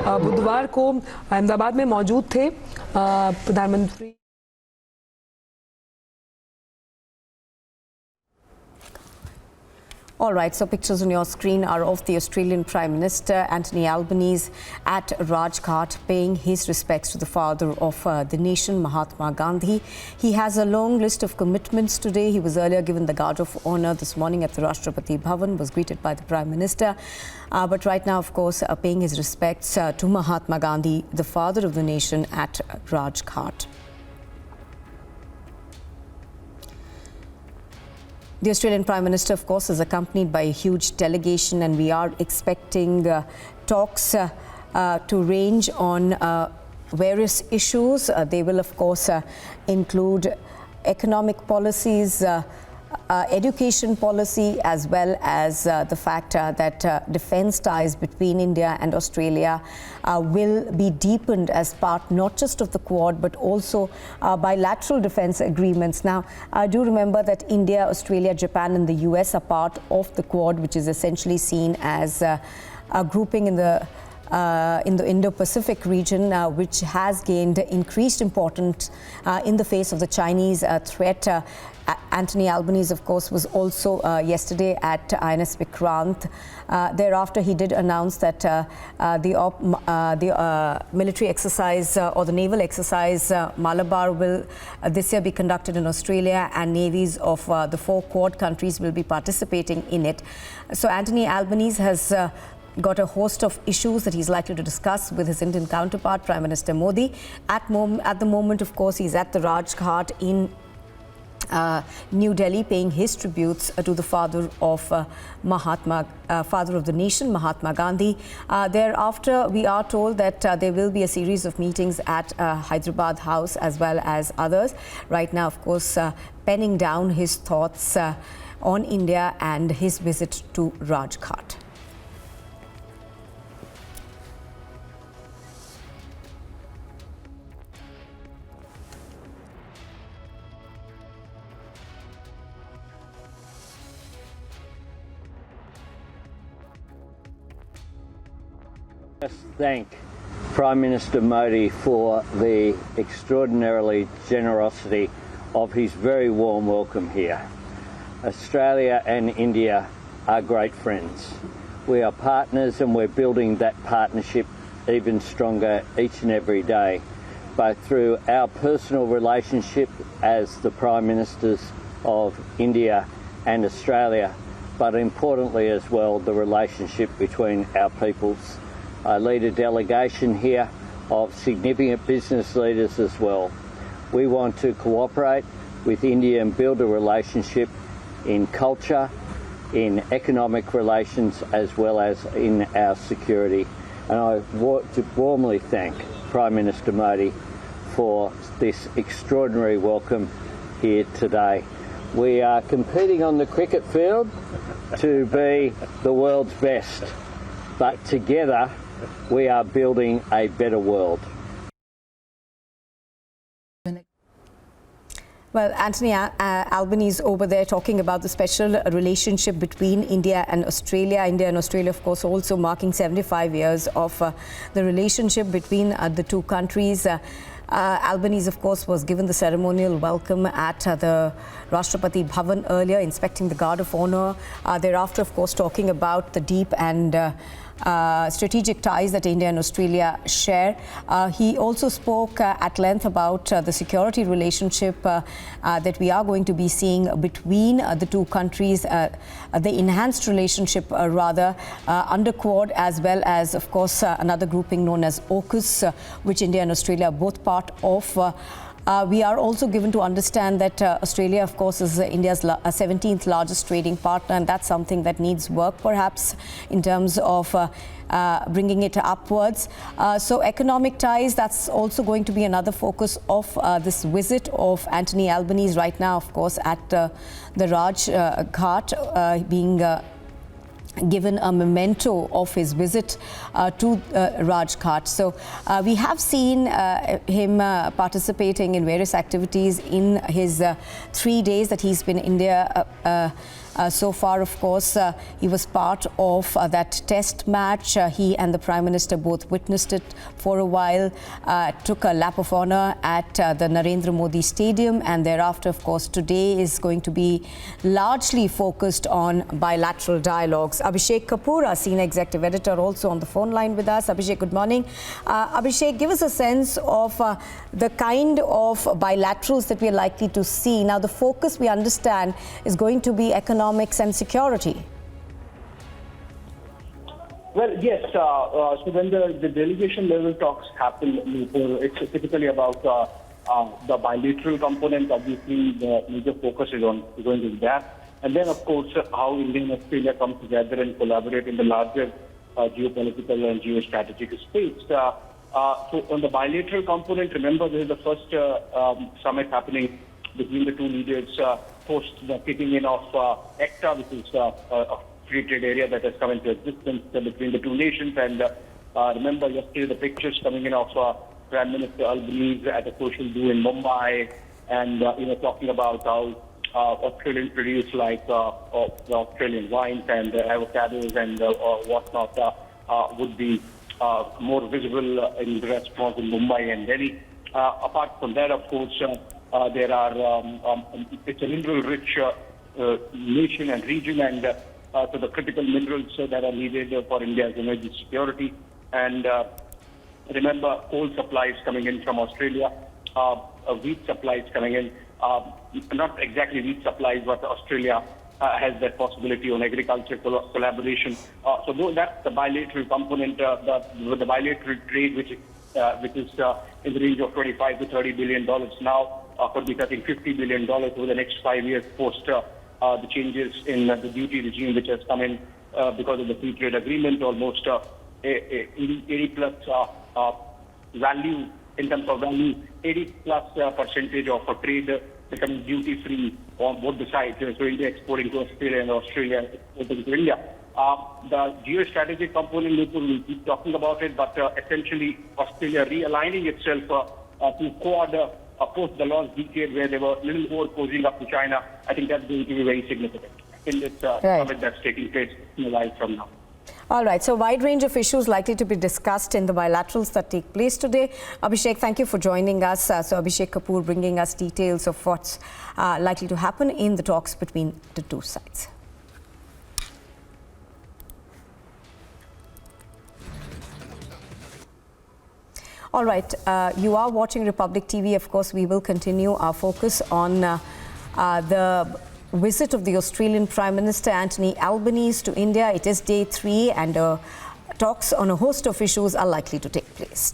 बुधवार को अहमदाबाद में मौजूद थे प्रधानमंत्री। All right, so pictures on your screen are of the Australian Prime Minister Anthony Albanese at Raj Ghat paying his respects to the father of the nation, Mahatma Gandhi. He has a long list of commitments today. He was earlier given the Guard of Honour this morning at the Rashtrapati Bhavan, was greeted by the Prime Minister. But right now, of course, paying his respects to Mahatma Gandhi, the father of the nation, at Raj Ghat. The Australian Prime Minister, of course, is accompanied by a huge delegation, and we are expecting talks to range on various issues. They will, of course, include economic policies, education policy, as well as the fact that defence ties between India and Australia will be deepened as part not just of the Quad but also bilateral defence agreements. Now, I do remember that India, Australia, Japan and the US are part of the Quad, which is essentially seen as a grouping in the Indo-Pacific region, which has gained increased importance in the face of the Chinese threat. Anthony Albanese, of course, was also yesterday at INS Vikrant. Thereafter, he did announce that the military exercise or the naval exercise Malabar will this year be conducted in Australia, and navies of the 4 Quad countries will be participating in it. So Anthony Albanese has got a host of issues that he's likely to discuss with his Indian counterpart, Prime Minister Modi. At the moment, of course, he's at the Raj Ghat in New Delhi, paying his tributes to the father of father of the nation, Mahatma Gandhi. Thereafter, we are told that there will be a series of meetings at Hyderabad House as well as others. Right now, of course, penning down his thoughts on India and his visit to Raj Ghat. Just thank Prime Minister Modi for the extraordinarily generosity of his very warm welcome here. Australia and India are great friends. We are partners, and we're building that partnership even stronger each and every day, both through our personal relationship as the Prime Ministers of India and Australia, but importantly as well the relationship between our peoples. I lead a delegation here of significant business leaders as well. We want to cooperate with India and build a relationship in culture, in economic relations, as well as in our security. And I want to warmly thank Prime Minister Modi for this extraordinary welcome here today. We are competing on the cricket field to be the world's best, but together we are building a better world. Well, Anthony Albanese over there talking about the special relationship between India and Australia. India and Australia, of course, also marking 75 years of the relationship between the two countries. Albanese, of course, was given the ceremonial welcome at the Rashtrapati Bhavan earlier, inspecting the Guard of Honour. Thereafter, of course, talking about the deep and strategic ties that India and Australia share. He also spoke at length about the security relationship that we are going to be seeing between the two countries, the enhanced relationship under Quad, as well as, of course, another grouping known as AUKUS, which India and Australia are both part of. We are also given to understand that Australia, of course, is India's 17th largest trading partner, and that's something that needs work, perhaps, in terms of bringing it upwards. So economic ties, that's also going to be another focus of this visit of Anthony Albanese right now, of course, at the Raj Ghat, being given a memento of his visit to Raj Ghat. So we have seen him participating in various activities in his 3 days that he's been in India so far. Of course, he was part of that test match. He and the Prime Minister both witnessed it for a while, took a lap of honour at the Narendra Modi Stadium, and thereafter, of course, today is going to be largely focused on bilateral dialogues. Abhishek Kapoor, our senior executive editor, also on the phone line with us. Abhishek, good morning. Abhishek, give us a sense of the kind of bilaterals that we are likely to see. Now, the focus, we understand, is going to be economics and security. Well, yes. So when the delegation level talks happen, it's typically about the bilateral component. Obviously, the major focus is on going to that. And then, of course, how India and Australia come together and collaborate in the larger geopolitical and geostrategic space. So on the bilateral component, remember, this is the first summit happening between the two leaders post the kicking in of ECTA, which is a free trade area that has come into existence between the two nations. And remember yesterday the pictures coming in of Prime Minister Albanese at a social do in Mumbai, and talking about how Australian produce like Australian wines and avocados and whatnot would be more visible in the restaurants in Mumbai and Delhi. Apart from that, of course, there are it's a mineral-rich nation and region, and so the critical minerals that are needed for India's energy security. And remember, coal supplies coming in from Australia, wheat supplies coming in. Not exactly wheat supplies, but Australia has that possibility on agriculture collaboration. So that's the bilateral component, the bilateral trade, which is in the range of $25 to $30 billion now, could be touching $50 billion over the next 5 years post the changes in the duty regime, which has come in because of the free trade agreement. Almost 80 plus value, in terms of value, 80 plus percentage of trade becoming duty free on both the sides. So India exporting to Australia and Australia exporting to India. The geostrategic component, we'll keep talking about it, but essentially Australia realigning itself to Quad post the last decade where they were a little more posing up to China. I think that's going to be very significant in this summit that's taking place in a while from now. All right, so a wide range of issues likely to be discussed in the bilaterals that take place today. Abhishek, thank you for joining us. So Abhishek Kapoor bringing us details of what's likely to happen in the talks between the two sides. All right, you are watching Republic TV. Of course, we will continue our focus on the visit of the Australian Prime Minister Anthony Albanese to India. It is day 3, and talks on a host of issues are likely to take place.